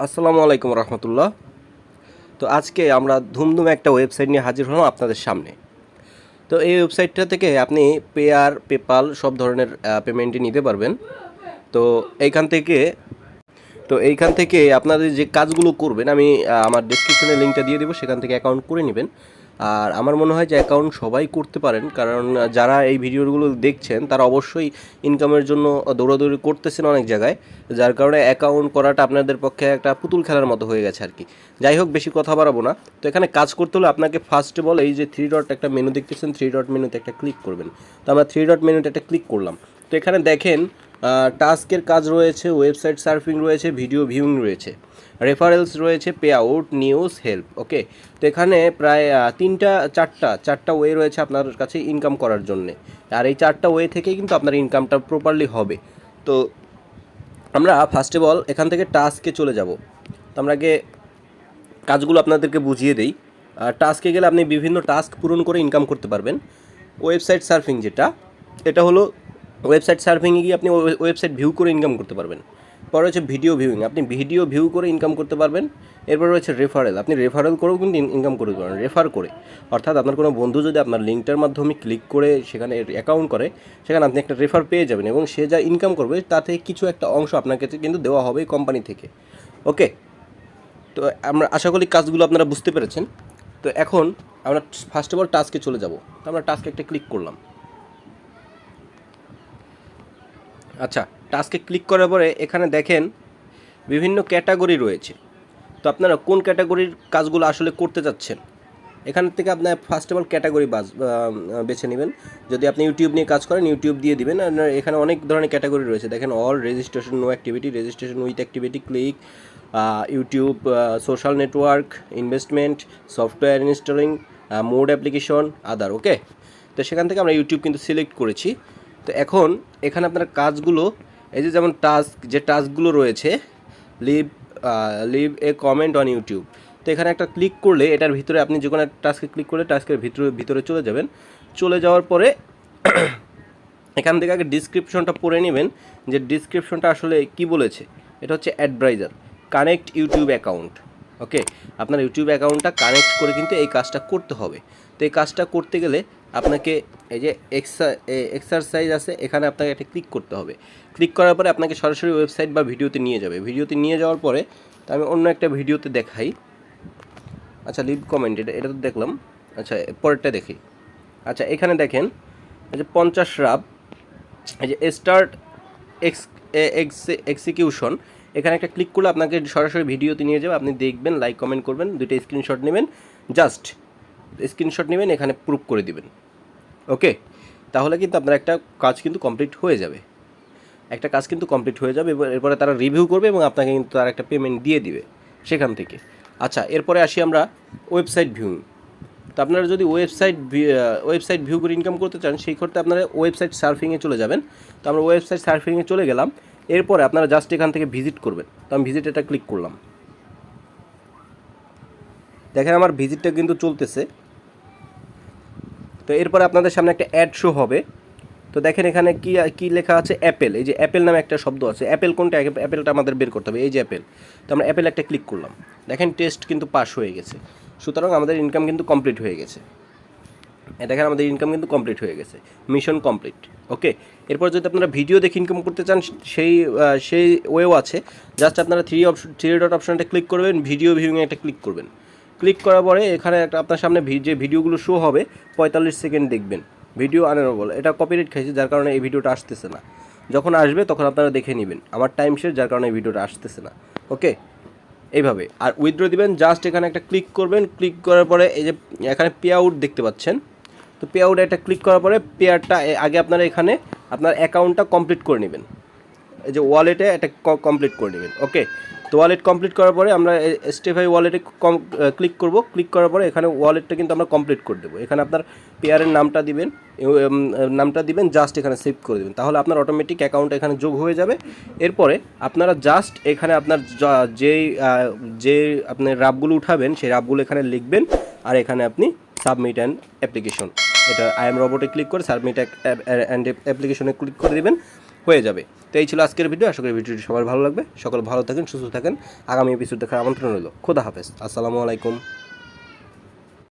আসসালামু আলাইকুম রহমতুল্লাহ। তো আজকে আমরা ধুমধুম একটা ওয়েবসাইট নিয়ে হাজির হলাম আপনাদের সামনে। তো এই ওয়েবসাইটটা থেকে আপনি পেয়ার পেপাল সব ধরনের পেমেন্টই নিতে পারবেন। তো এইখান থেকে আপনাদের যে কাজগুলো করবেন আমি আমার ডেসক্রিপশনে লিঙ্কটা দিয়ে দেবো, সেখান থেকে অ্যাকাউন্ট করে নেবেন। আর আমার মনে হয় যে অ্যাকাউন্ট সবাই করতে পারেন, কারণ যারা এই ভিডিওগুলো দেখছেন তারা অবশ্যই ইনকামের জন্য দৌড়াদৌড়ি করতেছেন অনেক জায়গায়, যার কারণে অ্যাকাউন্ট করাটা আপনাদের পক্ষে একটা পুতুল খেলার মতো হয়ে গেছে আর কি। যাই হোক, বেশি কথা বাড়াবো না। তো এখানে কাজ করতে হলে আপনাকে ফার্স্ট অফ অল এই যে থ্রি ডট একটা মেনু দেখতেছেন, থ্রি ডট মেনুতে একটা ক্লিক করবেন। তো আমরা থ্রি ডট মেনুতে একটা ক্লিক করলাম। তো এখানে দেখেন টাস্কের কাজ রয়েছে, ওয়েবসাইট সার্ফিং রয়েছে, ভিডিও ভিউইং রয়েছে, রেফারেলস রয়েছে, পে আউট, নিউজ, হেল্প। ওকে, তো এখানে প্রায় চারটা ওয়ে রয়েছে আপনার কাছে ইনকাম করার জন্যে। আর এই চারটা ওয়ে থেকেই কিন্তু আপনার ইনকামটা প্রপারলি হবে। তো আমরা ফার্স্ট অফ অল এখান থেকে টাস্কে চলে যাব। তো আমরা আগে কাজগুলো আপনাদেরকে বুঝিয়ে দিই। টাস্কে গেলে আপনি বিভিন্ন টাস্ক পূরণ করে ইনকাম করতে পারবেন। ওয়েবসাইট সার্ফিং এটা হলো ওয়েবসাইট সার্ফিংয়ে গিয়ে আপনি ওয়েবসাইট ভিউ করে ইনকাম করতে পারবেন। পরে হচ্ছে ভিডিও ভিউইং, আপনি ভিডিও ভিউ করে ইনকাম করতে পারবেন। এরপর রয়েছে রেফারেল, আপনি রেফারেল করেও কিন্তু ইনকাম করতে পারেন, রেফার করে। অর্থাৎ আপনার কোনো বন্ধু যদি আপনার লিঙ্কটার মাধ্যমে ক্লিক করে সেখানে অ্যাকাউন্ট করে, সেখানে আপনি একটা রেফার পেয়ে যাবেন এবং সে যা ইনকাম করবে তার থেকে কিছু একটা অংশ আপনাকে কিন্তু দেওয়া হবে কোম্পানি থেকে। ওকে, তো আমরা আশা করি কাজগুলো আপনারা বুঝতে পেরেছেন। তো এখন আমরা ফার্স্ট অফ অল টাস্কে চলে যাব। তো আমরা টাস্কে একটা ক্লিক করলাম। আচ্ছা, টাস্কে ক্লিক করার পরে এখানে দেখেন বিভিন্ন ক্যাটাগরি রয়েছে। তো আপনারা কোন ক্যাটাগরির কাজগুলো আসলে করতে যাচ্ছেন, এখান থেকে আপনার ফার্স্ট অফ অল ক্যাটাগরি বেছে নেবেন। যদি আপনি ইউটিউব নিয়ে কাজ করেন ইউটিউব দিয়ে দিবেন। আর এখানে অনেক ধরনের ক্যাটাগরি রয়েছে, দেখেন all, registration, no activity, registration with activity, click, YouTube, social network, investment, software installing, mode application, other. Okay, তো সেখান থেকে আমরা ইউটিউব কিন্তু সিলেক্ট করেছি। তো এখন এখানে আপনার কাজগুলো, এই যে যেমন টাস্কগুলো রয়েছে, leave leave a comment on YouTube. তো এখানে একটা ক্লিক করলে এটার ভিতরে আপনি যে কোনো একটা টাস্কে ক্লিক করলে টাস্কের ভিতরে চলে যাবেন। চলে যাওয়ার পরে এখান থেকে আগে ডিসক্রিপশনটা পড়ে নেবেন, যে ডিসক্রিপশনটা আসলে কি বলেছে। এটা হচ্ছে অ্যাডভাইজার, কানেক্ট ইউটিউব অ্যাকাউন্ট। ওকে, আপনার ইউটিউব অ্যাকাউন্টটা কানেক্ট করে কিন্তু এই কাজটা করতে হবে। তো এই কাজটা করতে গেলে আপনাকে এই যে এক্সারসাইজ আছে, এখানে আপনাকে একটা ক্লিক করতে হবে। ক্লিক করার পরে আপনাকে সরাসরি ওয়েবসাইট বা ভিডিওতে নিয়ে যাবে। ভিডিওতে নিয়ে যাওয়ার পরে তো আমি অন্য একটা ভিডিওতে দেখাই। আচ্ছা, লিভ কমেন্ট, এটা তো দেখলাম। আচ্ছা, পরেরটা দেখি। আচ্ছা, এখানে দেখেন এই যে 50 রাব, এই যে স্টার্ট এক্সিকিউশন, এখানে একটা ক্লিক করলে আপনাকে সরাসরি ভিডিওতে নিয়ে যাবে। আপনি দেখবেন, লাইক কমেন্ট করবেন, দুইটা স্ক্রিনশট নেবেন, জাস্ট স্ক্রিনশট নেবেন, এখানে প্রুফ করে দিবেন। ওকে, তাহলে কিন্তু আপনার একটা কাজ কিন্তু কমপ্লিট হয়ে যাবে। এরপরে তারা রিভিউ করবে এবং আপনাকে কিন্তু তার একটা পেমেন্ট দিয়ে দিবে সেখান থেকে। আচ্ছা, এরপরে আসি আমরা ওয়েবসাইট ভিউইং। তো আপনারা যদি ওয়েবসাইট ভিউ করে ইনকাম করতে চান, সেই ক্ষেত্রে আপনারা ওয়েবসাইট সার্ফিংয়ে চলে যাবেন। তো আমরা ওয়েবসাইট সার্ফিংয়ে চলে গেলাম। এরপরে আপনারা জাস্ট এখান থেকে ভিজিট করবেন। তো আমি ভিজিট এটা ক্লিক করলাম। দেখেন আমার ভিজিটটা কিন্তু চলতেছে। তো এরপরে আপনাদের সামনে একটা অ্যাড শো হবে। তো দেখেন এখানে কি লেখা আছে, অ্যাপেল। এই যে অ্যাপেল নামে একটা শব্দ আছে, অ্যাপেল কোনটা, অ্যাপেলটা আমাদের বের করতে হবে। এই যে অ্যাপেল, তো আমরা অ্যাপেল একটা ক্লিক করলাম। দেখেন টেস্ট কিন্তু পাস হয়ে গেছে, সুতরাং আমাদের ইনকাম কিন্তু কমপ্লিট হয়ে গেছে। দেখেন আমাদের ইনকাম কিন্তু কমপ্লিট হয়ে গেছে, মিশন কমপ্লিট। ওকে, এরপর যদি আপনারা ভিডিও দেখে ইনকাম করতে চান সেই ওয়েও আছে। জাস্ট আপনারা থ্রি ডট অপশানটা ক্লিক করবেন, ভিডিও ভিউইংয়ে একটা ক্লিক করবেন। ক্লিক করার পরে এখানে একটা আপনার সামনে যে ভিডিওগুলো শো হবে 45 সেকেন্ড দেখবেন। ভিডিও আনএবল, এটা কপিরাইট খাইছে, যার কারণে এই ভিডিওটা আসতেছে না। যখন আসবে তখন আপনারা দেখে নেবেন। আমার টাইম শেষ, যার কারণে এই ভিডিওটা আসতেছে না। ওকে, এইভাবে। আর উইথড্র দিবেন, জাস্ট এখানে একটা ক্লিক করবেন। ক্লিক করার পরে এই যে এখানে পে আউট দেখতে পাচ্ছেন। তো পে আউটে একটা ক্লিক করার পরে পেয়ারটা আগে আপনারা এখানে আপনার অ্যাকাউন্টটা কমপ্লিট করে নেবেন। এই যে ওয়ালেটে এটা কমপ্লিট করে নেবেন। ওকে, তো ওয়ালেট কমপ্লিট করার পরে আমরা স্টেফাই ওয়ালেটে ক্লিক করব। ক্লিক করার পরে এখানে ওয়ালেটটা কিন্তু আমরা কমপ্লিট করে দেবো। এখানে আপনার পেয়ারের নামটা দিবেন, জাস্ট এখানে সেভ করে দেবেন। তাহলে আপনার অটোমেটিক অ্যাকাউন্ট এখানে যোগ হয়ে যাবে। এরপরে আপনারা জাস্ট এখানে আপনার যে আপনি রাবগুলো উঠাবেন সেই রাবগুলো এখানে লিখবেন। আর এখানে আপনি সাবমিট অ্যান্ড অ্যাপ্লিকেশন, এটা আই এম রোবটে ক্লিক করে সাবমিট অ্যান্ড অ্যাপ্লিকেশনে ক্লিক করে দেবেন। হয়ে যাবে। তো এই ছিল আজকের ভিডিও। আশা করি ভিডিওটি সবার ভালো লাগবে। সকল ভালো থাকেন, সুস্থ থাকেন। আগামী এপিসোড দেখার আমন্ত্রণ রইল। খোদা হাফেজ। আসসালামু আলাইকুম।